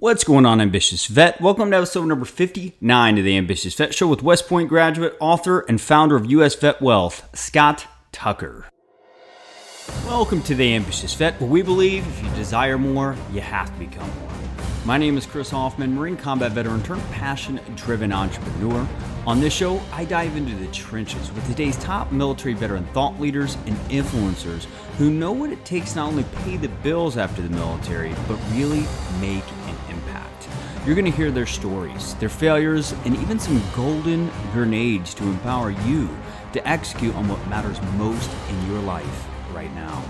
What's going on, Ambitious Vet? Welcome to episode number 59 of the Ambitious Vet Show with West Point graduate, author, and founder of US Vet Wealth, Scott Tucker. Welcome to the Ambitious Vet, where we believe if you desire more, you have to become more. My name is Chris Hoffman, Marine combat veteran turned passion-driven entrepreneur. On this show, I dive into the trenches with today's top military veteran thought leaders and influencers who know what it takes to not only pay the bills after the military, but really make an impact. You're going to hear their stories, their failures, and even some golden grenades to empower you to execute on what matters most in your life right now.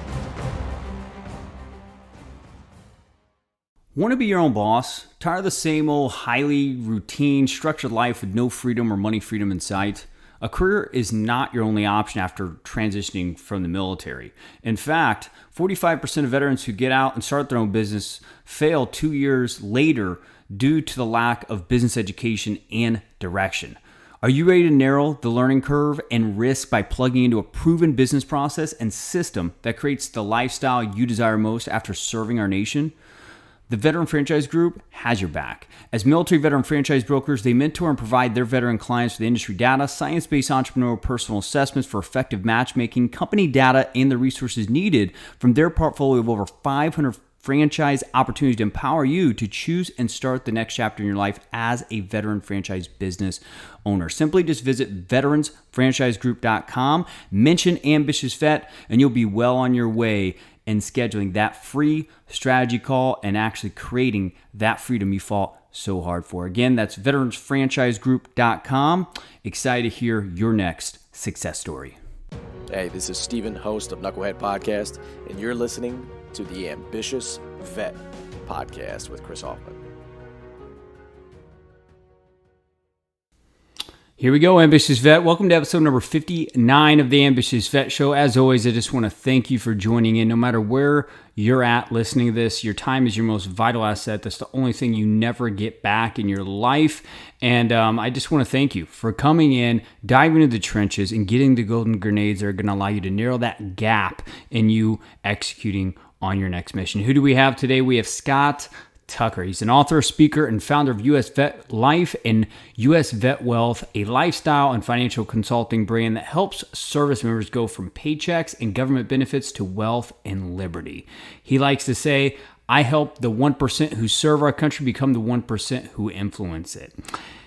Want to be your own boss? Tired of the same old highly routine, structured life with no freedom or money freedom in sight? A career is not your only option after transitioning from the military. In fact, 45% of veterans who get out and start their own business fail 2 years later due to the lack of business education and direction. Are you ready to narrow the learning curve and risk by plugging into a proven business process and system that creates the lifestyle you desire most after serving our nation? The Veteran Franchise Group has your back. As military veteran franchise brokers, they mentor and provide their veteran clients with industry data, science-based entrepreneurial personal assessments for effective matchmaking, company data, and the resources needed from their portfolio of over 500 franchise opportunities to empower you to choose and start the next chapter in your life as a veteran franchise business owner. Simply just visit veteransfranchisegroup.com, mention Ambitious Vet, and you'll be well on your way in scheduling that free strategy call and actually creating that freedom you fought so hard for. Again, that's veteransfranchisegroup.com. Excited to hear your next success story. Hey, this is Steven, host of Knucklehead Podcast, and you're listening to the Ambitious Vet Podcast with Chris Hoffman. Here we go, Ambitious Vet. Welcome to episode number 59 of the Ambitious Vet Show. As always, I just want to thank you for joining in. No matter where you're at listening to this, your time is your most vital asset. That's the only thing you never get back in your life. And I just want to thank you for coming in, diving into the trenches, and getting the golden grenades that are going to allow you to narrow that gap in you executing on your next mission. Who do we have today? We have Scott Tucker. He's an author, speaker, and founder of US Vet Life and US Vet Wealth, a lifestyle and financial consulting brand that helps service members go from paychecks and government benefits to wealth and liberty. He likes to say, I help the 1% who serve our country become the 1% who influence it.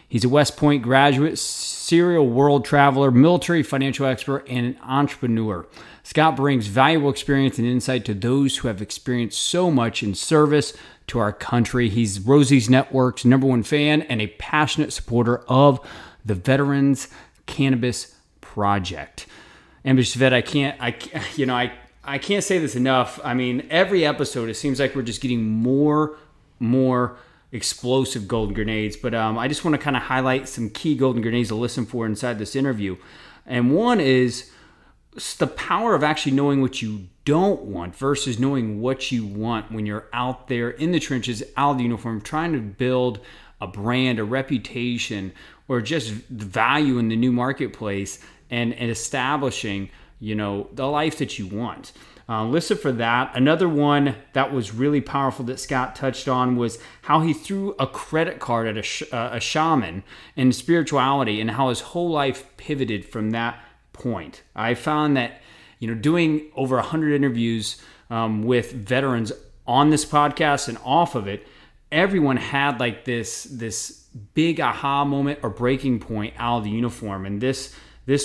He's a West Point graduate, serial world traveler, military financial expert, and an entrepreneur. Scott brings valuable experience and insight to those who have experienced so much in service to our country. He's Rosie's Network's #1 fan and a passionate supporter of the Veterans Cannabis Project. Ambitious Vet, I can't say this enough. I mean, every episode, it seems like we're just getting more explosive golden grenades. But I just want to kind of highlight some key golden grenades to listen for inside this interview. And one is the power of actually knowing what you don't want versus knowing what you want when you're out there in the trenches, out of the uniform, trying to build a brand, a reputation, or just value in the new marketplace and establishing, the life that you want. Listen for that. Another one that was really powerful that Scott touched on was how he threw a credit card at a shaman in spirituality and how his whole life pivoted from that point. I found that, doing over 100 interviews with veterans on this podcast and off of it, everyone had like this big aha moment or breaking point out of the uniform. And this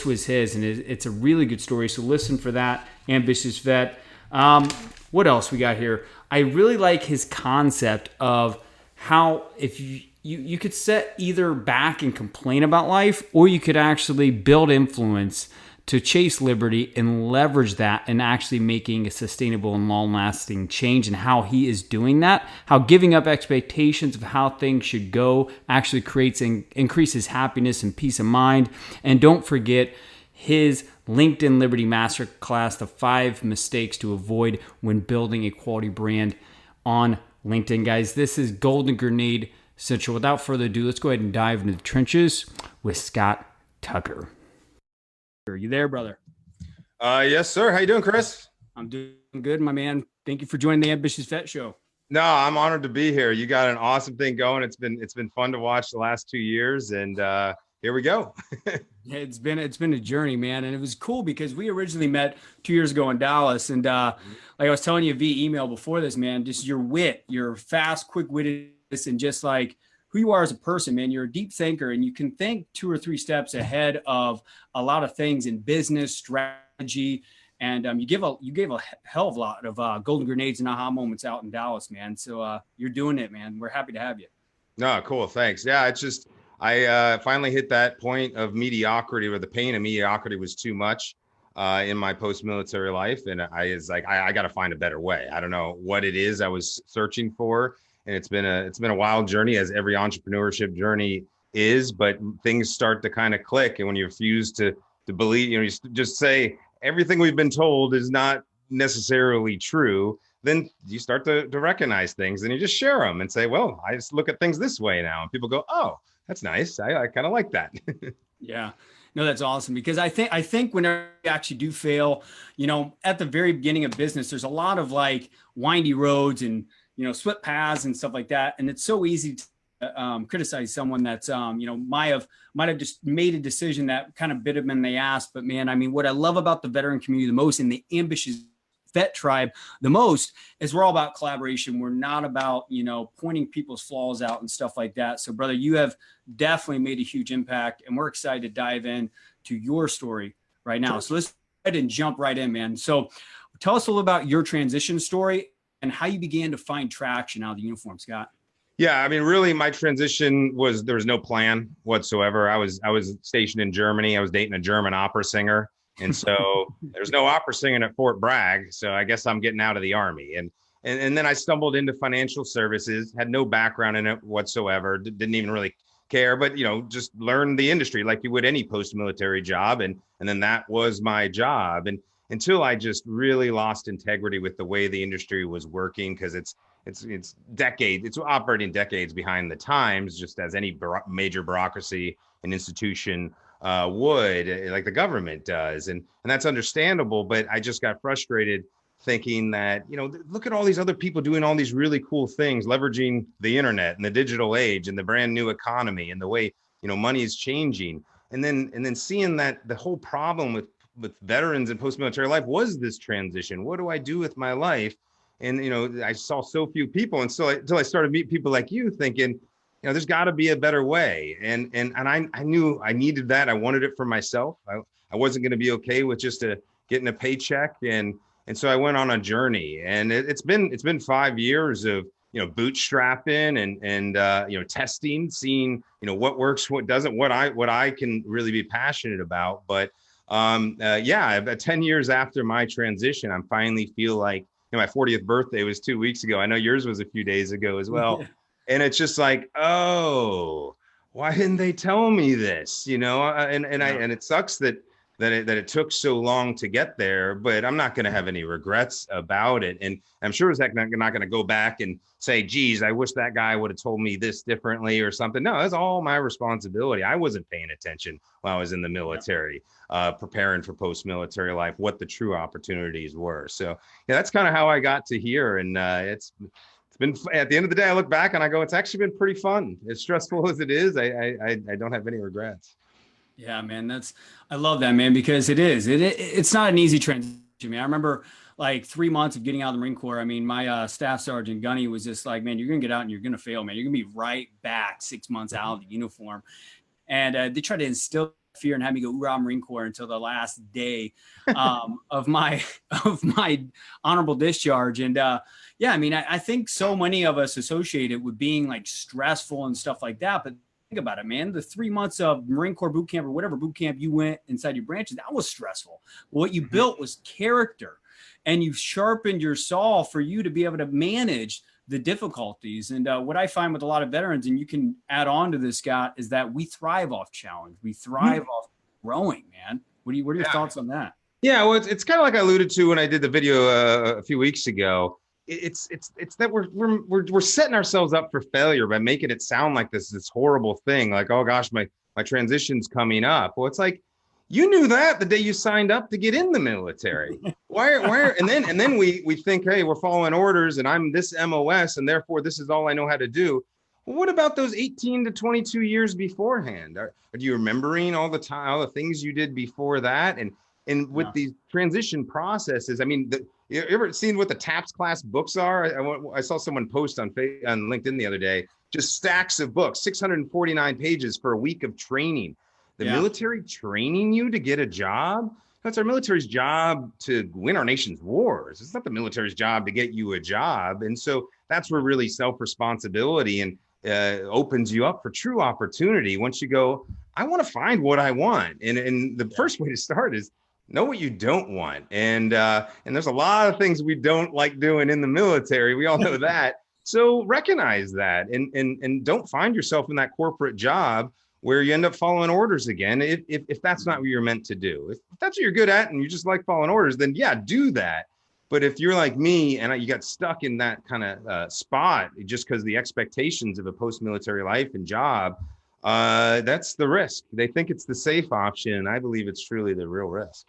was his, and it's a really good story. So listen for that, Ambitious Vet. What else we got here? I really like his concept of how if you could sit either back and complain about life, or you could actually build influence to chase liberty and leverage that and actually making a sustainable and long-lasting change, and how he is doing that, how giving up expectations of how things should go actually creates and increases happiness and peace of mind. And don't forget his LinkedIn Liberty Masterclass, the 5 mistakes to avoid when building a quality brand on LinkedIn. Guys, this is Golden Grenade Central. Without further ado, let's go ahead and dive into the trenches with Scott Tucker. Are you there, brother? Yes, sir. How you doing, Chris? I'm doing good, my man. Thank you for joining the Ambitious Vet Show. No, I'm honored to be here. You got an awesome thing going. It's been fun to watch the last 2 years, and here we go. It's been a journey, man, and it was cool because we originally met 2 years ago in Dallas, and like I was telling you via email before this, man, just your wit, your fast, quick-wittedness, and just like who you are as a person, man. You're a deep thinker, and you can think 2 or 3 steps ahead of a lot of things in business strategy. And you gave a hell of a lot of golden grenades and aha moments out in Dallas, man. So you're doing it, man. We're happy to have you. No, cool. Thanks. Yeah, it's just I finally hit that point of mediocrity, where the pain of mediocrity was too much in my post-military life, and I was like, I got to find a better way. I don't know what it is I was searching for, and it's been a wild journey, as every entrepreneurship journey is. But things start to kind of click, and when you refuse to believe, you just say everything we've been told is not necessarily true, then you start to recognize things, and you just share them and say, well, I just look at things this way now. And people go, oh, that's nice. I kind of like that. Yeah. No, that's awesome, because I think whenever you actually do fail, at the very beginning of business, there's a lot of like windy roads and, swift paths and stuff like that. And it's so easy to criticize someone that's, might have just made a decision that kind of bit them in the ass. But man, I mean, what I love about the veteran community the most, and the ambitious vet tribe the most, is we're all about collaboration. We're not about, pointing people's flaws out and stuff like that. So brother, you have definitely made a huge impact, and we're excited to dive in to your story right now. So let's go ahead and jump right in, man. So tell us a little about your transition story and how you began to find traction out of the uniform, Scott. Yeah, I mean, really, my transition there was no plan whatsoever. I was stationed in Germany. I was dating a German opera singer. And so there's no opera singing at Fort Bragg. So I guess I'm getting out of the Army. And then I stumbled into financial services, had no background in it whatsoever, didn't even really care, but, just learned the industry like you would any post-military job. And then that was my job. And until I just really lost integrity with the way the industry was working, because it's decades, it's operating decades behind the times, just as any major bureaucracy and institution would, like the government does. And that's understandable. But I just got frustrated thinking that, look at all these other people doing all these really cool things, leveraging the internet and the digital age and the brand new economy and the way, money is changing. And then seeing that the whole problem with veterans and post-military life was this transition. What do I do with my life? And, I saw so few people until I started meeting people like you, thinking, there's got to be a better way. And I knew I needed that. I wanted it for myself. I wasn't going to be okay with just getting a paycheck. And so I went on a journey, and it's been 5 years of, bootstrapping and testing, seeing, what works, what doesn't, what I can really be passionate about. But about 10 years after my transition, I finally feel like, my 40th birthday was 2 weeks ago. I know yours was a few days ago as well. Yeah. And it's just like, oh, why didn't they tell me this? And it sucks that it took so long to get there, but I'm not going to have any regrets about it. And I'm sure it's not going to go back and say, geez, I wish that guy would have told me this differently or something. No, that's all my responsibility. I wasn't paying attention while I was in the military, preparing for post-military life, what the true opportunities were. So yeah, that's kind of how I got to here. And it's been, at the end of the day, I look back and I go, it's actually been pretty fun. As stressful as it is, I don't have any regrets. Yeah, man, I love that, man, because it's not an easy transition, man. I remember like 3 months of getting out of the Marine Corps. I mean, my staff sergeant Gunny was just like, man, you're going to get out and you're going to fail, man. You're going to be right back 6 months out of the uniform. And they tried to instill fear and have me go hoorah Marine Corps until the last day of my honorable discharge. And I mean, I think so many of us associate it with being like stressful and stuff like that. But think about it, man. The 3 months of Marine Corps boot camp or whatever boot camp you went inside your branches, that was stressful. What you built was character, and you sharpened your saw for you to be able to manage the difficulties. And what I find with a lot of veterans, and you can add on to this, Scott, is that we thrive off challenge. We thrive off growing, man. What are your thoughts on that? Yeah, well, it's kind of like I alluded to when I did the video a few weeks ago. It's that we're setting ourselves up for failure by making it sound like this horrible thing, like, oh gosh, my transition's coming up. Well, it's like, You knew that the day you signed up to get in the military. And then we think, hey, we're following orders and I'm this MOS and therefore this is all I know how to do. Well, what about those 18 to 22 years beforehand? Are you remembering all the time, all the things you did before that? And with these transition processes, I mean, you ever seen what the TAPS class books are? I saw someone post on LinkedIn the other day, just stacks of books, 649 pages for a week of training. The military training you to get a job? That's our military's job to win our nation's wars. It's not the military's job to get you a job. And so that's where really self-responsibility and opens you up for true opportunity. Once you go, I want to find what I want. And the first way to start is know what you don't want. And there's a lot of things we don't like doing in the military. We all know that. So recognize that and don't find yourself in that corporate job where you end up following orders again. If that's not what you're meant to do, if that's what you're good at and you just like following orders, then yeah, do that. But if you're like me and you got stuck in that kind of spot just because the expectations of a post-military life and job, that's the risk. They think it's the safe option. I believe it's truly the real risk.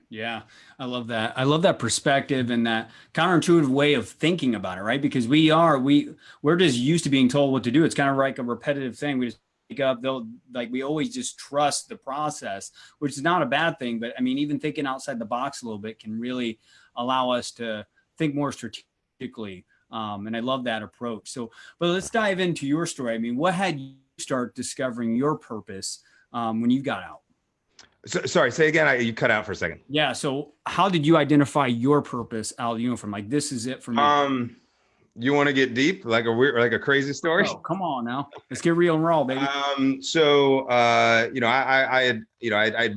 Yeah, I love that. I love that perspective and that counterintuitive way of thinking about it, right? Because we're just used to being told what to do. It's kind of like a repetitive thing. We just wake up, we always just trust the process, which is not a bad thing. But I mean, even thinking outside the box a little bit can really allow us to think more strategically. And I love that approach. So, but let's dive into your story. I mean, what had you start discovering your purpose when you got out? So, sorry, say again. You cut out for a second. Yeah. So how did you identify your purpose out of the uniform? Like, this is it for me. You want to get deep, like a crazy story? Oh, come on now. Let's get real and raw, baby. I'd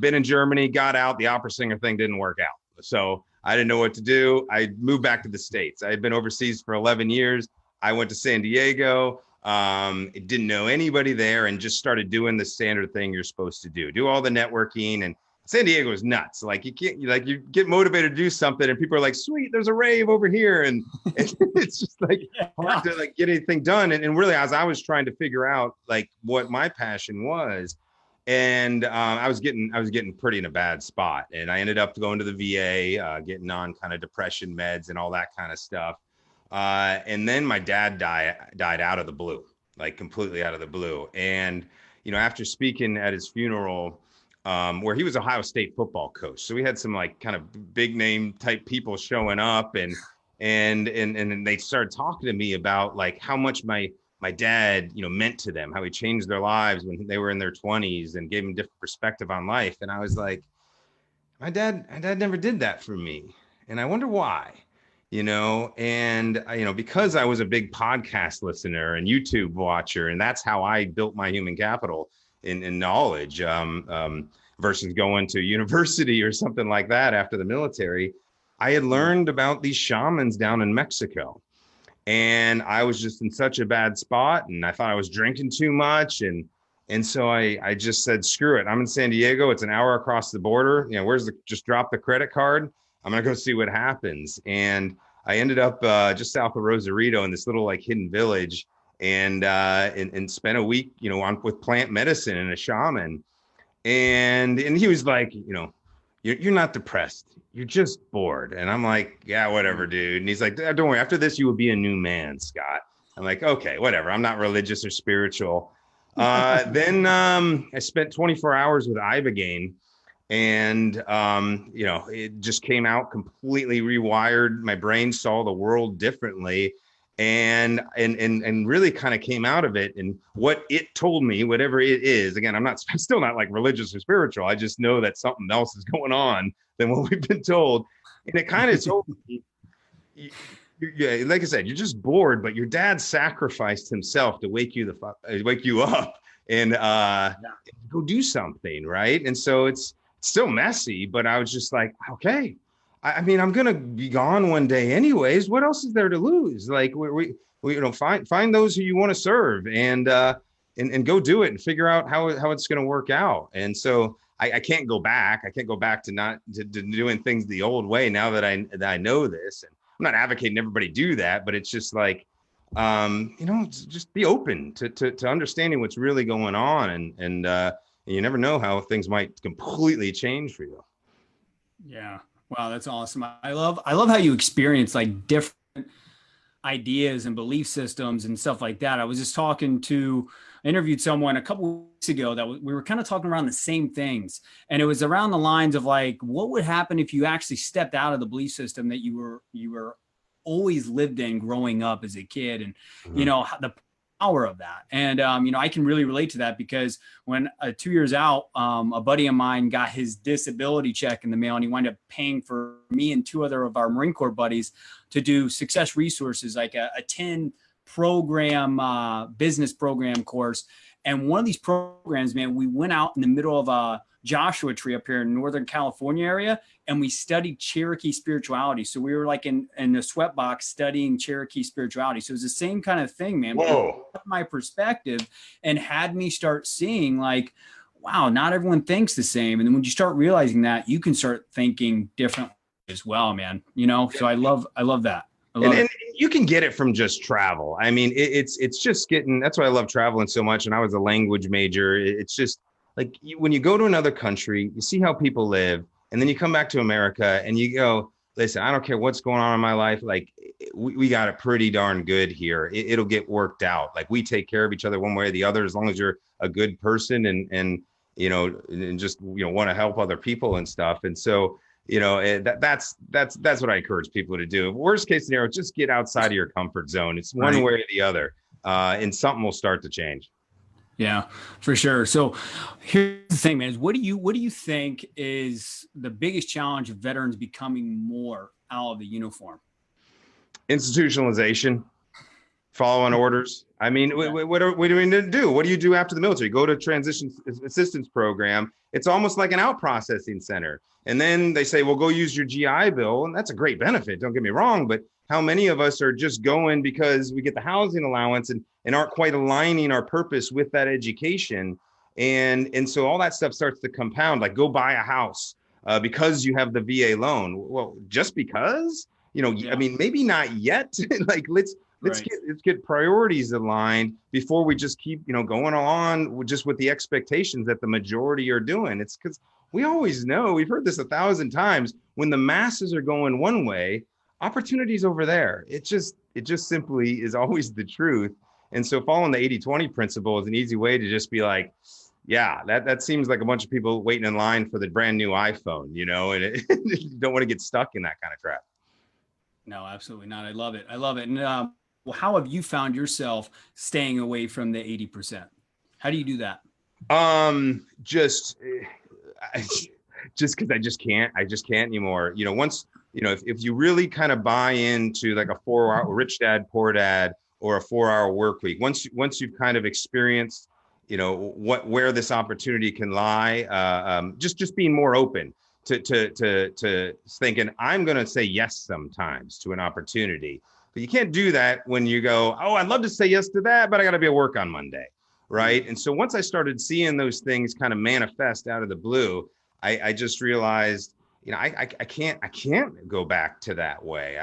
been in Germany, got out, the opera singer thing didn't work out. So I didn't know what to do. I moved back to the States. I had been overseas for 11 years. I went to San Diego. Didn't know anybody there and just started doing the standard thing you're supposed to do all the networking. And San Diego is nuts. Like you get motivated to do something and people are like, sweet, there's a rave over here. And it's just like hard to like get anything done. And really, as I was trying to figure out like what my passion was, and I was getting pretty in a bad spot. And I ended up going to the VA, getting on kind of depression meds and all that kind of stuff. And then my dad died out of the blue, like completely out of the blue. And, after speaking at his funeral, where he was Ohio State football coach. So we had some like kind of big name type people showing up and they started talking to me about like how much my dad, meant to them, how he changed their lives when they were in their 20s and gave them different perspective on life. And I was like, my dad never did that for me. And I wonder why, and because I was a big podcast listener and YouTube watcher, and that's how I built my human capital in knowledge, versus going to university or something like that after the military. I had learned about these shamans down in Mexico, and I was just in such a bad spot, and I thought I was drinking too much, and so I just said, screw it. I'm in San Diego. It's an hour across the border. Just drop the credit card. I'm gonna go see what happens. And I ended up just south of Rosarito in this little like hidden village, and spent a week, with plant medicine and a shaman. And he was like, you're not depressed. You're just bored. And I'm like, yeah, whatever, dude. And he's like, don't worry. After this, you will be a new man, Scott. I'm like, okay, whatever. I'm not religious or spiritual. Then I spent 24 hours with Ibogaine. And, it just came out completely rewired. My brain saw the world differently. And really kind of came out of it. And what it told me, whatever it is, again, I'm still not like religious or spiritual. I just know that something else is going on than what we've been told. And it kind of told me, yeah, like I said, you're just bored, but your dad sacrificed himself to wake you up and go do something, right? And so it's still messy, but I was just like, okay. I mean, I'm gonna be gone one day anyways. What else is there to lose? Like we find those who you want to serve and go do it and figure out how it's gonna work out. And so I can't go back. I can't go back to doing things the old way now that I know this. And I'm not advocating everybody do that, but it's just like just be open to understanding what's really going on and And you never know how things might completely change for you. Yeah. Wow, that's awesome. I love how you experience like different ideas and belief systems and stuff like that. I interviewed someone a couple weeks ago that we were kind of talking around the same things. And it was around the lines of like, what would happen if you actually stepped out of the belief system that you were always lived in growing up as a kid? And, the power of that. And, I can really relate to that because when 2 years out, a buddy of mine got his disability check in the mail and he wound up paying for me and two other of our Marine Corps buddies to do success resources, like a 10 program, business program course. And one of these programs, man, we went out in the middle of a Joshua Tree up here in Northern California area, and we studied Cherokee spirituality. So we were like in the sweatbox studying Cherokee spirituality. So it was the same kind of thing, man. Whoa. My perspective and had me start seeing like, wow, not everyone thinks the same. And then when you start realizing that, you can start thinking differently as well, man. So I love that. And you can get it from just travel. I mean, it's just getting, that's why I love traveling so much. And I was a language major. It's just like when you go to another country, you see how people live, and then you come back to America and you go, listen, I don't care what's going on in my life. Like we got it pretty darn good here. It'll get worked out. Like we take care of each other one way or the other, as long as you're a good person and just, want to help other people and stuff. And so, that's what I encourage people to do. Worst case scenario, just get outside of your comfort zone. It's one way or the other, and something will start to change. Yeah, for sure. So here's the thing, man, is what do you think is the biggest challenge of veterans becoming more out of the uniform? Institutionalization, following orders. I mean, what do we need to do? What do you do after the military? Go to transition assistance program. It's almost like an out processing center. And then they say, well, go use your GI Bill. And that's a great benefit. Don't get me wrong. But how many of us are just going because we get the housing allowance and aren't quite aligning our purpose with that education? And so all that stuff starts to compound, like go buy a house because you have the VA loan. Well, just because, I mean, maybe not yet. Like, let's get priorities aligned before we just keep, going on just with the expectations that the majority are doing. It's because we always know, we've heard this 1,000 times, when the masses are going one way, opportunities over there. It just simply is always the truth. And so following the 80-20 principle is an easy way to just be like, yeah, that seems like a bunch of people waiting in line for the brand new iPhone, and you don't want to get stuck in that kind of trap. No, absolutely not. I love it. And how have you found yourself staying away from the 80%? How do you do that? Just because I just can't anymore. If you really kind of buy into like a 4-hour rich dad, poor dad, or a 4-hour work week, once you've kind of experienced, where this opportunity can lie, just being more open to thinking, I'm going to say yes sometimes to an opportunity. But you can't do that when you go, oh, I'd love to say yes to that, but I got to be at work on Monday. Right. And so once I started seeing those things kind of manifest out of the blue, I just realized, I can't go back to that way.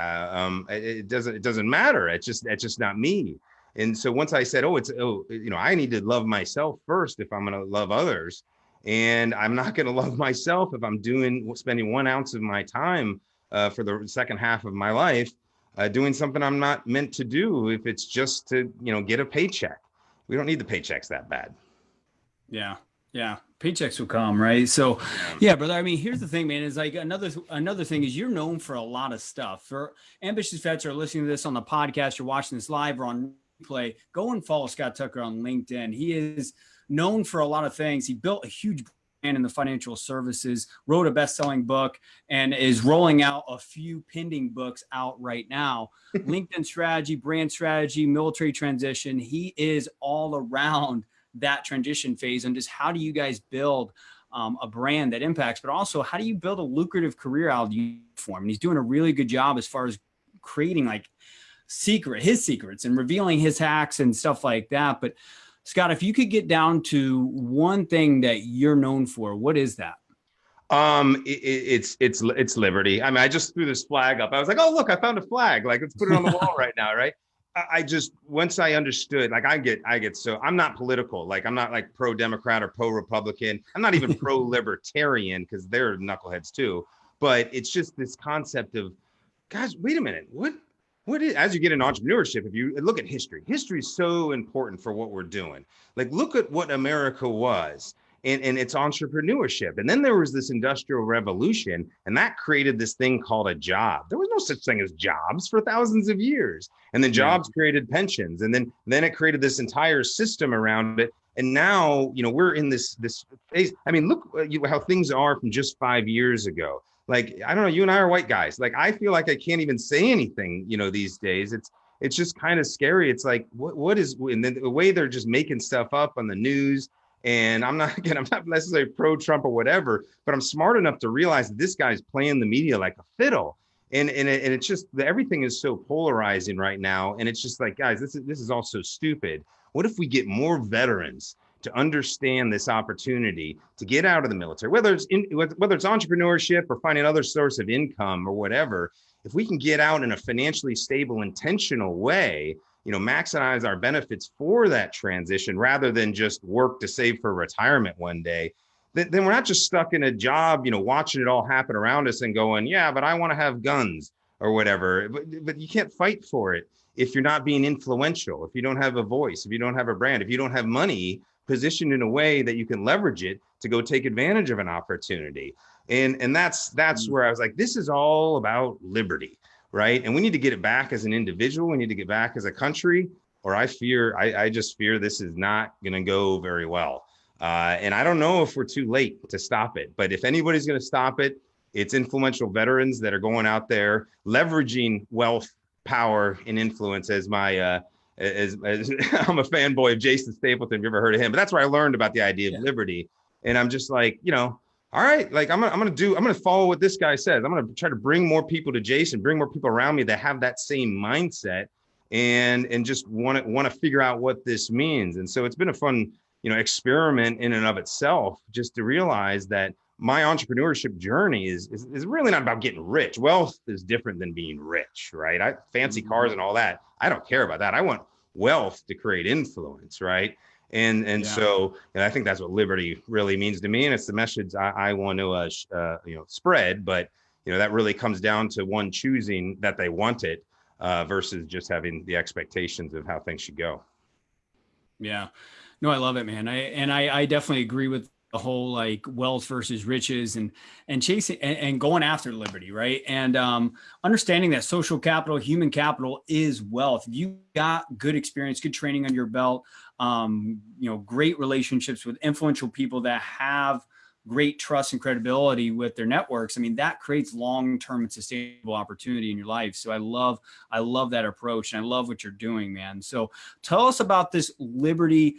It doesn't matter. It's just not me. And so once I said, I need to love myself first if I'm going to love others. And I'm not going to love myself if I'm spending 1 ounce of my time for the second half of my life doing something I'm not meant to do, if it's just to, get a paycheck. We don't need the paychecks that bad. Yeah. Paychecks will come, right? So yeah, brother. I mean, here's the thing, man, is like another thing is you're known for a lot of stuff. For ambitious vets who are listening to this on the podcast, you're watching this live or on replay, go and follow Scott Tucker on LinkedIn. He is known for a lot of things. He built a huge brand in the financial services, wrote a best-selling book, and is rolling out a few pending books out right now. LinkedIn strategy, brand strategy, military transition. He is all around that transition phase. And just how do you guys build a brand that impacts, but also how do you build a lucrative career out of the uniform? And he's doing a really good job as far as creating like his secrets and revealing his hacks and stuff like that. But Scott, if you could get down to one thing that you're known for, what is that? It's liberty. I mean, I just threw this flag up. I was like, oh, look, I found a flag. Like, let's put it on the wall right now. Right. I just, once I understood, like so I'm not political. Like I'm not like pro Democrat or pro Republican. I'm not even pro libertarian because they're knuckleheads too. But it's just this concept of, guys, wait a minute. What is, as you get into entrepreneurship, if you look at history is so important for what we're doing. Like look at what America was and it's entrepreneurship. And then there was this industrial revolution, and that created this thing called a job. There was no such thing as jobs for thousands of years. And then jobs created pensions, and then it created this entire system around it. And now, we're in this phase. I mean, look how things are from just 5 years ago. Like, I don't know, you and I are white guys. Like, I feel like I can't even say anything, these days. It's just kind of scary. It's like, what is, and then the way they're just making stuff up on the news. And I'm not necessarily pro Trump or whatever, but I'm smart enough to realize that this guy's playing the media like a fiddle. And it's just, everything is so polarizing right now. And it's just like, guys, this is all so stupid. What if we get more veterans to understand this opportunity to get out of the military, whether it's entrepreneurship or finding other source of income or whatever? If we can get out in a financially stable, intentional way, maximize our benefits for that transition rather than just work to save for retirement one day, then we're not just stuck in a job, watching it all happen around us and going, yeah, but I want to have guns or whatever. But you can't fight for it if you're not being influential, if you don't have a voice, if you don't have a brand, if you don't have money positioned in a way that you can leverage it to go take advantage of an opportunity. And that's where I was like, this is all about liberty. Right. And we need to get it back as an individual. We need to get back as a country, or I just fear this is not going to go very well. And I don't know if we're too late to stop it. But if anybody's going to stop it, it's influential veterans that are going out there leveraging wealth, power, and influence. As I'm a fanboy of Jason Stapleton. Have you ever heard of him? But that's where I learned about the idea of liberty. And I'm just like, all right, like I'm gonna follow what this guy says. I'm gonna try to bring more people to Jason, bring more people around me that have that same mindset and just want to figure out what this means. And so it's been a fun, experiment in and of itself, just to realize that my entrepreneurship journey is really not about getting rich. Wealth is different than being rich, right? Fancy cars and all that. I don't care about that. I want wealth to create influence, right? So I think that's what liberty really means to me. And it's the message I want to, spread. But, that really comes down to one choosing that they want it versus just having the expectations of how things should go. Yeah, no, I love it, man. I definitely agree with the whole like wealth versus riches and chasing and going after liberty, right? And understanding that social capital, human capital is wealth. If you got good experience, good training on your belt, great relationships with influential people that have great trust and credibility with their networks, I mean, that creates long-term and sustainable opportunity in your life. So I love that approach, and I love what you're doing, man. So tell us about this LinkedIn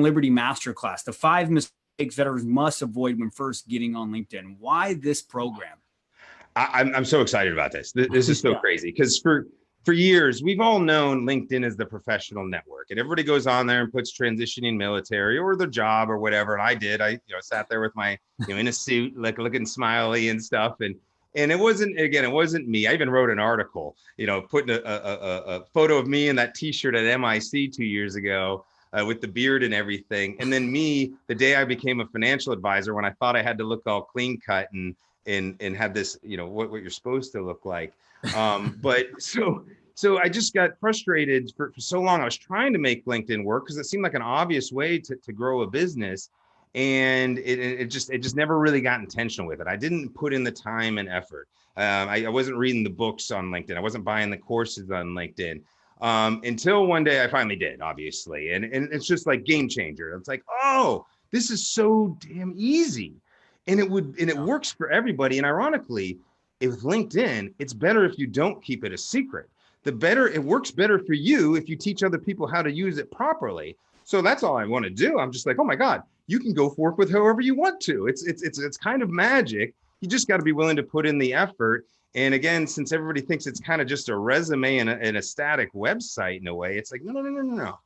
Liberty Masterclass, the 5 mistakes veterans must avoid when first getting on LinkedIn. Why this program? I'm so excited about this. This is so crazy because for years, we've all known LinkedIn as the professional network, and everybody goes on there and puts transitioning military or their job or whatever. And I did. I sat there with my in a suit, like looking smiley and stuff. And it wasn't me. I even wrote an article, putting a photo of me in that T-shirt at MIC 2 years ago with the beard and everything. And then me, the day I became a financial advisor, when I thought I had to look all clean cut and have this, what you're supposed to look like. But so I just got frustrated for so long. I was trying to make LinkedIn work because it seemed like an obvious way to grow a business. And it just never really got intentional with it. I didn't put in the time and effort. I wasn't reading the books on LinkedIn. I wasn't buying the courses on LinkedIn until one day I finally did, obviously. And it's just like game changer. It's like, oh, this is so damn easy. And it works for everybody. And ironically, with LinkedIn, it's better if you don't keep it a secret. It works better for you if you teach other people how to use it properly. So that's all I want to do. I'm just like, oh my God, you can go work with whoever you want to. It's kind of magic. You just got to be willing to put in the effort. And again, since everybody thinks it's kind of just a resume and a static website in a way, it's like, no.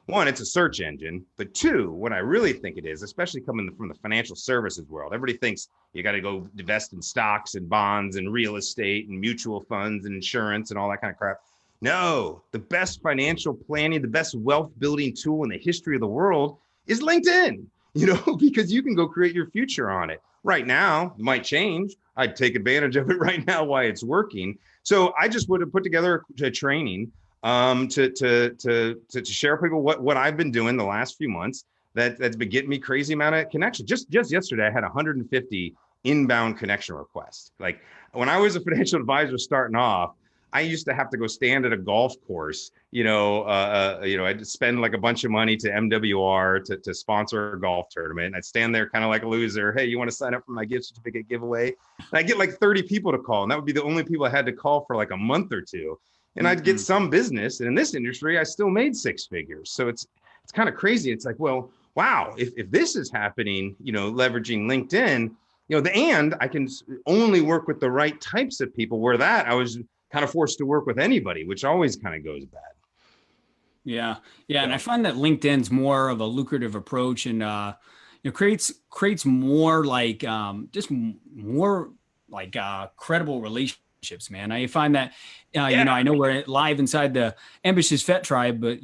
One, it's a search engine, but two, what I really think it is, especially coming from the financial services world, everybody thinks you got to go invest in stocks and bonds and real estate and mutual funds and insurance and all that kind of crap. No, the best financial planning, the best wealth building tool in the history of the world is LinkedIn, because you can go create your future on it. Right now, it might change. I'd take advantage of it right now while it's working. So I just would have put together a training to share people what I've been doing the last few months that's been getting me crazy amount of connection. Just yesterday, I had 150 inbound connection requests. Like when I was a financial advisor starting off, I used to have to go stand at a golf course. I'd spend like a bunch of money to MWR to sponsor a golf tournament. I'd stand there kind of like a loser. Hey, you want to sign up for my gift certificate giveaway? And I get like 30 people to call, and that would be the only people I had to call for like a month or two. And I'd get some business. And in this industry, I still made six figures. So it's kind of crazy. It's like, well, wow, if this is happening, leveraging LinkedIn, and I can only work with the right types of people, where that I was kind of forced to work with anybody, which always kind of goes bad. Yeah. And I find that LinkedIn's more of a lucrative approach, and creates more like just more like credible relationships, man. I find that I know we're live inside the Ambitious Vet Tribe, but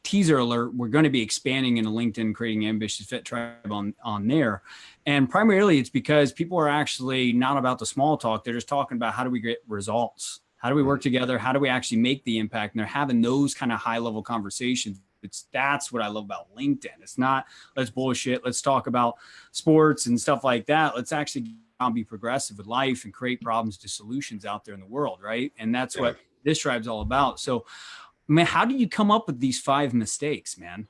teaser alert, we're going to be expanding into LinkedIn, creating Ambitious Vet Tribe on there. And primarily it's because people are actually not about the small talk. They're just talking about how do we get results? How do we work together? How do we actually make the impact? And they're having those kind of high level conversations. That's what I love about LinkedIn. It's not let's bullshit. Let's talk about sports and stuff like that. Let's actually be progressive with life and create problems to solutions out there in the world. Right. And that's what this tribe's all about. So, man, how do you come up with these 5 mistakes, man?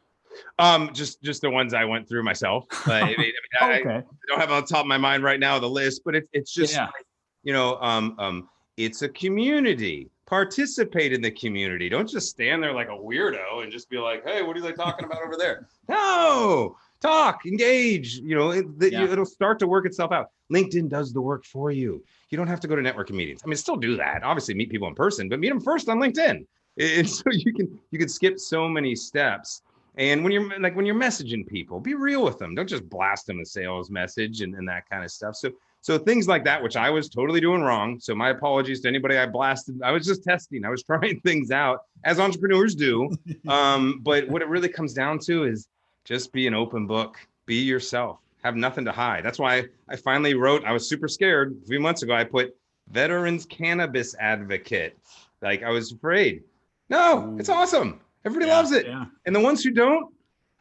Just the ones I went through myself. I Okay. don't have on top of my mind right now the list, but it's just, it's a community. Participate in the community. Don't just stand there like a weirdo and just be like, hey, what are they talking about over there? No, talk, engage. It'll start to work itself out. LinkedIn does the work for you. You don't have to go to networking meetings. I mean, still do that. Obviously, meet people in person, but meet them first on LinkedIn. And so you can skip so many steps. And when you're messaging people, be real with them. Don't just blast them a sales message and that kind of stuff. So things like that, which I was totally doing wrong. So my apologies to anybody I blasted. I was just testing. I was trying things out, as entrepreneurs do. But what it really comes down to is just be an open book. Be yourself. Have nothing to hide. That's why I finally wrote, I was super scared. A few months ago, I put veterans cannabis advocate. Like I was afraid. No, it's awesome. Everybody loves it. Yeah. And the ones who don't,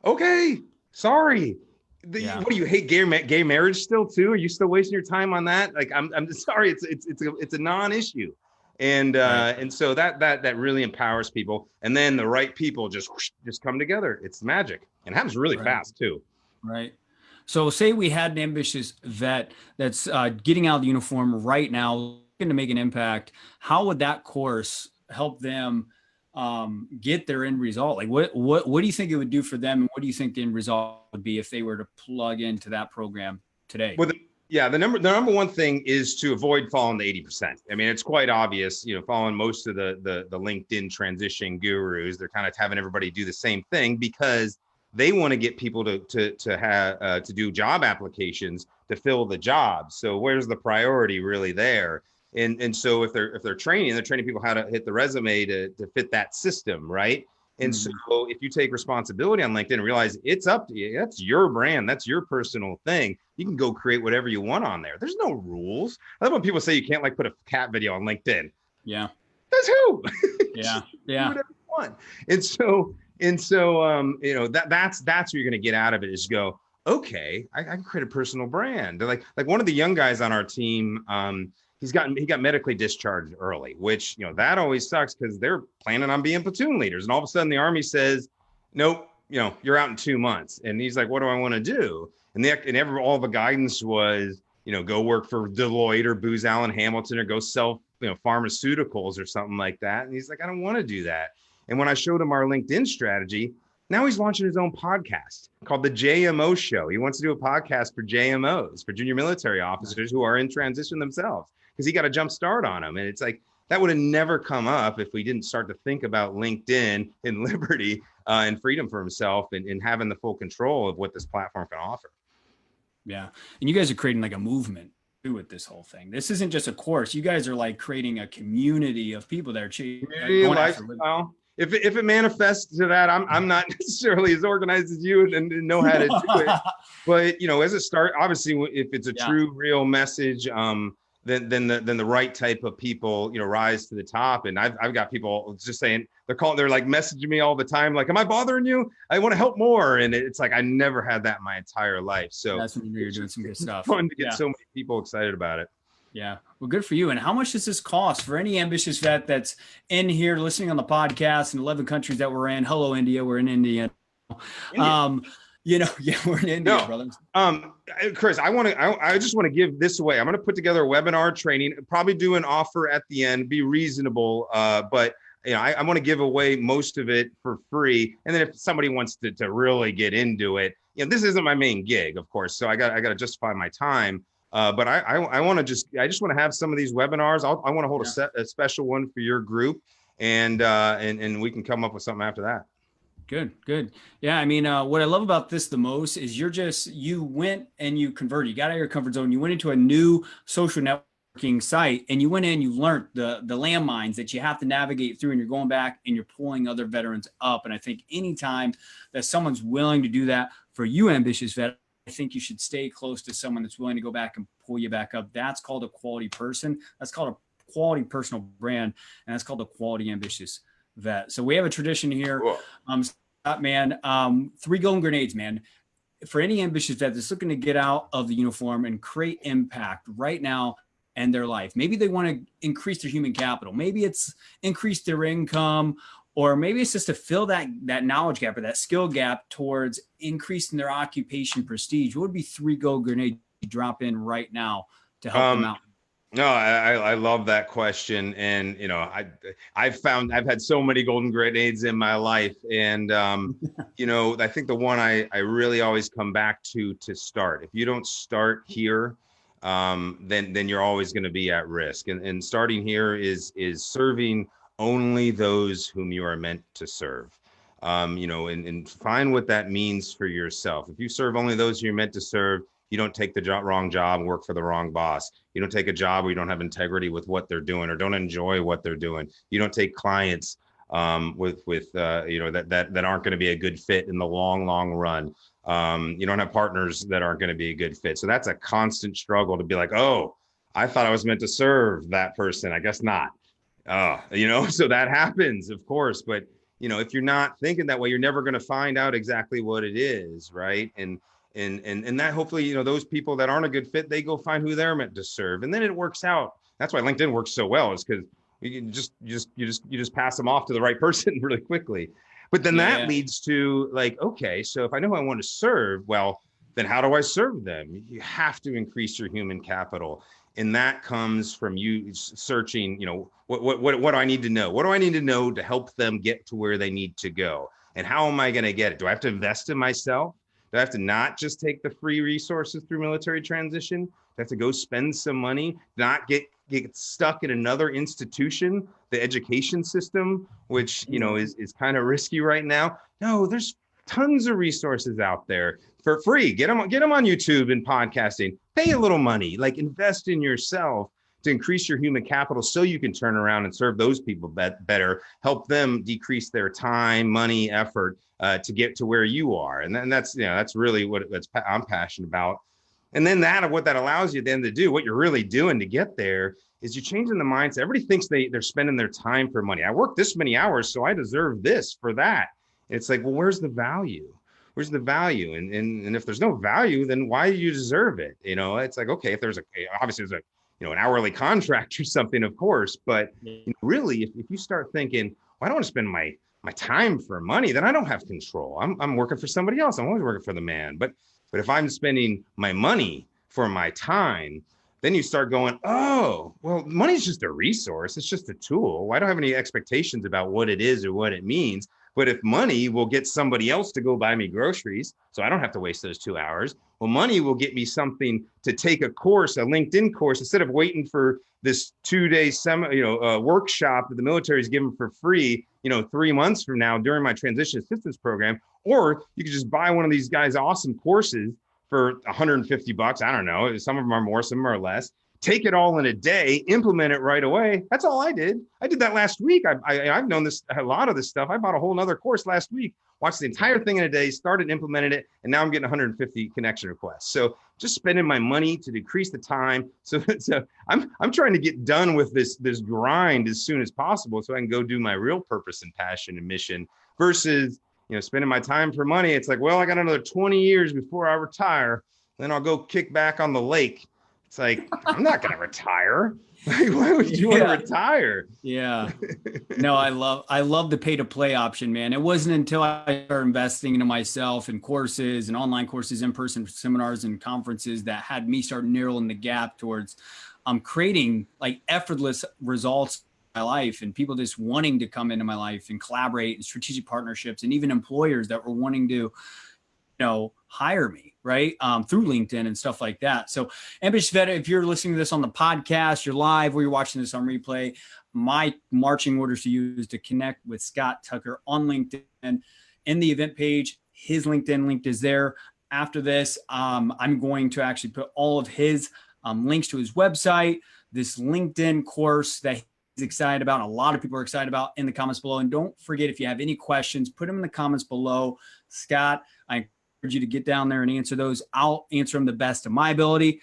okay, sorry. What do you hate gay marriage still too? Are you still wasting your time on that? Like I'm sorry. It's a non-issue. And so that really empowers people. And then the right people just come together. It's magic, and it happens really fast too. Right. So say we had an ambitious vet that's getting out of the uniform right now, looking to make an impact. How would that course help them get their end result? Like what do you think it would do for them? And what do you think the end result would be if they were to plug into that program today? Well, the number one thing is to avoid falling to 80%. I mean, it's quite obvious, following most of the LinkedIn transition gurus, they're kind of having everybody do the same thing because they want to get people to do job applications to fill the job. So where's the priority really there? And so if they're training people how to hit the resume to fit that system, right? And so if you take responsibility on LinkedIn and realize it's up to you, that's your brand, that's your personal thing, you can go create whatever you want on there. There's no rules. I love when people say you can't like put a cat video on LinkedIn. Yeah. That's who. Yeah. Do whatever you want. And so that's what you're going to get out of it is go, okay, I can create a personal brand. Like one of the young guys on our team, he got medically discharged early, which, that always sucks because they're planning on being platoon leaders. And all of a sudden the Army says, nope, you're out in 2 months. And he's like, what do I want to do? And all the guidance was, go work for Deloitte or Booz Allen Hamilton or go sell, pharmaceuticals or something like that. And he's like, I don't want to do that. And when I showed him our LinkedIn strategy, now he's launching his own podcast called the JMO Show. He wants to do a podcast for JMOs, for junior military officers who are in transition themselves, because he got a jump start on them. And it's like, that would have never come up if we didn't start to think about LinkedIn and liberty and freedom for himself and having the full control of what this platform can offer. Yeah. And you guys are creating like a movement with this whole thing. This isn't just a course. You guys are like creating a community of people that are community going lifestyle. If it manifests to that, I'm not necessarily as organized as you and know how to do it. But as a start, obviously, if it's a true, real message, then the right type of people, rise to the top. And I've got people just saying they're like messaging me all the time, like, "Am I bothering you? I want to help more." And it's like I never had that my entire life. So that's when you know you're doing some good stuff. Fun to get so many people excited about it. Yeah. Well, good for you. And how much does this cost for any ambitious vet that's in here listening on the podcast in 11 countries that we're in? Hello, India. We're in India. We're in India, brothers. Chris, I just want to give this away. I'm going to put together a webinar training, probably do an offer at the end, be reasonable. But I want to give away most of it for free. And then if somebody wants to really get into it, this isn't my main gig, of course. So I got to justify my time. But I want to just want to have some of these webinars. I want to hold a special one for your group, and we can come up with something after that. Good. Yeah. I mean, what I love about this the most is you went and you converted, you got out of your comfort zone. You went into a new social networking site and you went in, you learned the landmines that you have to navigate through, and you're going back and you're pulling other veterans up. And I think anytime that someone's willing to do that for you, ambitious vet, I think you should stay close to someone that's willing to go back and pull you back up. That's called a quality person. That's called a quality personal brand. And that's called a quality ambitious vet. So we have a tradition here. Cool. 3 golden grenades, man. For any ambitious vet that's looking to get out of the uniform and create impact right now in their life. Maybe they want to increase their human capital. Maybe it's increase their income, or maybe it's just to fill that knowledge gap or that skill gap towards increasing their occupation prestige. What would be 3 gold grenades you drop in right now to help them out? No, I love that question. And, I've had so many golden grenades in my life. And, I think the one I really always come back to start. If you don't start here, then you're always going to be at risk. And starting here is serving only those whom you are meant to serve, and find what that means for yourself. If you serve only those you're meant to serve, you don't take the wrong job, work for the wrong boss. You don't take a job where you don't have integrity with what they're doing or don't enjoy what they're doing. You don't take clients that aren't going to be a good fit in the long run. You don't have partners that aren't going to be a good fit. So that's a constant struggle to be like, oh, I thought I was meant to serve that person. I guess not. So that happens, of course. But, if you're not thinking that way, you're never going to find out exactly what it is. Right. And that hopefully, those people that aren't a good fit, they go find who they're meant to serve. And then it works out. That's why LinkedIn works so well, is because you just pass them off to the right person really quickly. But then that leads to like, okay, so if I know who I want to serve, well, then how do I serve them? You have to increase your human capital. And that comes from you searching, what do I need to know? What do I need to know to help them get to where they need to go? And how am I going to get it? Do I have to invest in myself? Do I have to not just take the free resources through military transition? Do I have to go spend some money, not get stuck in another institution, the education system, which, is kind of risky right now? No, there's tons of resources out there for free. Get them on YouTube and podcasting. Pay a little money, like invest in yourself to increase your human capital so you can turn around and serve those people better, help them decrease their time, money, effort to get to where you are. And then that's really what I'm passionate about. And then what that allows you then to do, what you're really doing to get there, is you're changing the mindset. Everybody thinks they're spending their time for money. I work this many hours, so I deserve this for that. It's like, well, where's the value? Where's the value? And if there's no value, then why do you deserve it? It's like, okay, if there's obviously there's an hourly contract or something, of course, but really, if you start thinking, well, I don't want to spend my time for money, then I don't have control. I'm working for somebody else. I'm always working for the man. But if I'm spending my money for my time, then you start going, oh, well, money's just a resource. It's just a tool. I don't have any expectations about what it is or what it means. But if money will get somebody else to go buy me groceries, so I don't have to waste those 2 hours, well, money will get me something to take a course, a LinkedIn course, instead of waiting for this 2-day workshop that the military is giving for free, 3 months from now during my transition assistance program. Or you could just buy one of these guys' awesome courses for $150. I don't know. Some of them are more, some of them are less. Take it all in a day, implement it right away. That's all I did. I did that last week. I've known a lot of this stuff. I bought a whole nother course last week, watched the entire thing in a day, started implementing it, and now I'm getting 150 connection requests. So just spending my money to decrease the time. So I'm trying to get done with this grind as soon as possible so I can go do my real purpose and passion and mission versus, spending my time for money. It's like, well, I got another 20 years before I retire. Then I'll go kick back on the lake. It's like, I'm not going to retire. Why would you want to retire? Yeah. No, I love the pay to play option, man. It wasn't until I started investing into myself and courses and online courses, in-person seminars and conferences that had me start narrowing the gap towards creating like effortless results in my life and people just wanting to come into my life and collaborate and strategic partnerships and even employers that were wanting to, hire me, right? Through LinkedIn and stuff like that. So Ambitious Vet, if you're listening to this on the podcast, you're live, or you're watching this on replay, my marching orders to you is to connect with Scott Tucker on LinkedIn. In the event page, his LinkedIn link is there. After this, I'm going to actually put all of his links to his website, this LinkedIn course that he's excited about, and a lot of people are excited about, in the comments below. And don't forget, if you have any questions, put them in the comments below. Scott, I encourage you to get down there and answer those. I'll answer them the best of my ability.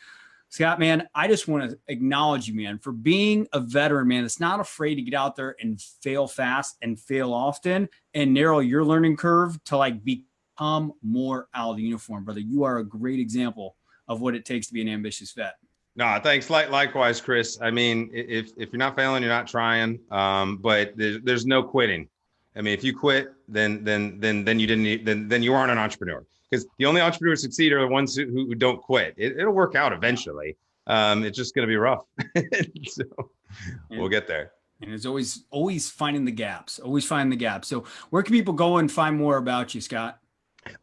Scott, man, I just want to acknowledge you, man, for being a veteran, man, that's not afraid to get out there and fail fast and fail often and narrow your learning curve to like become more out of the uniform, brother. You are a great example of what it takes to be an ambitious vet. No, thanks. Likewise, Chris. I mean, if you're not failing, you're not trying. But there's no quitting. I mean, if you quit, then you didn't. Then you aren't an entrepreneur. Because the only entrepreneurs who succeed are the ones who don't quit. It'll work out eventually. It's just going to be rough. So we'll get there. And it's always finding the gaps. Always find the gaps. So where can people go and find more about you, Scott?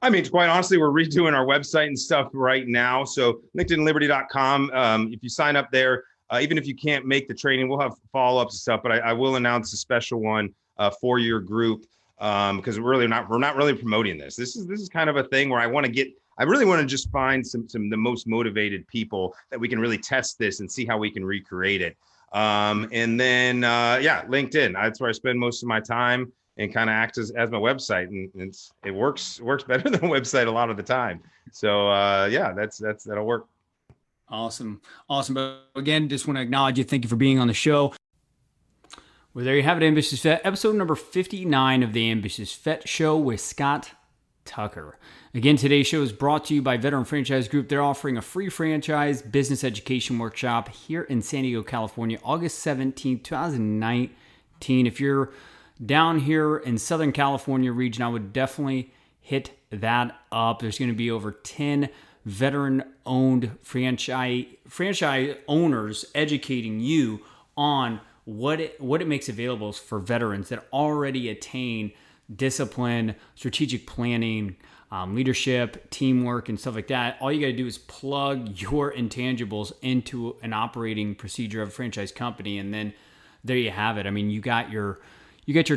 I mean, quite honestly, we're redoing our website and stuff right now. So LinkedInLiberty.com. If you sign up there, even if you can't make the training, we'll have follow-ups and stuff. But I will announce a special one for your group. Because we're not really promoting this. This is kind of a thing where I really want to just find some the most motivated people that we can really test this and see how we can recreate it. And then LinkedIn. That's where I spend most of my time and kind of acts as my website, and it works better than a website a lot of the time. So that'll work. Awesome. But again, just want to acknowledge you. Thank you for being on the show. Well, there you have it, Ambitious Vet, episode number 59 of the Ambitious Vet Show with Scott Tucker. Again, today's show is brought to you by Veteran Franchise Group. They're offering a free franchise business education workshop here in San Diego, California, August 17th, 2019. If you're down here in Southern California region, I would definitely hit that up. There's going to be over 10 veteran-owned franchise owners educating you on what it makes available for veterans that already attain discipline, strategic planning, leadership, teamwork, and stuff like that. All you got to do is plug your intangibles into an operating procedure of a franchise company, and then there you have it. I mean, you got your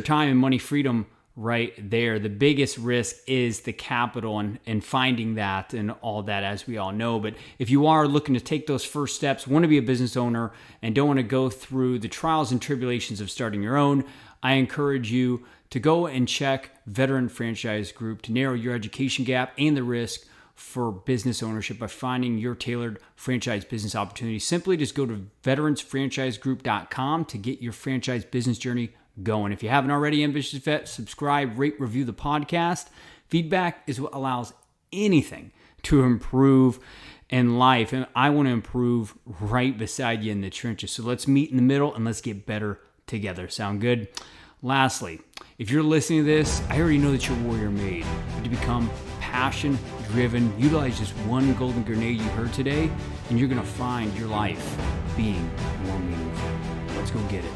time and money freedom right there. The biggest risk is the capital and finding that and all that, as we all know. But if you are looking to take those first steps, want to be a business owner, and don't want to go through the trials and tribulations of starting your own, I encourage you to go and check Veteran Franchise Group to narrow your education gap and the risk for business ownership by finding your tailored franchise business opportunity. Simply just go to veteransfranchisegroup.com to get your franchise business journey going. If you haven't already, Ambitious Vet, subscribe, rate, review the podcast. Feedback is what allows anything to improve in life. And I want to improve right beside you in the trenches. So let's meet in the middle and let's get better together. Sound good? Lastly, if you're listening to this, I already know that you're warrior made. But to become passion driven, utilize just one golden grenade you heard today, and you're going to find your life being more meaningful. Let's go get it.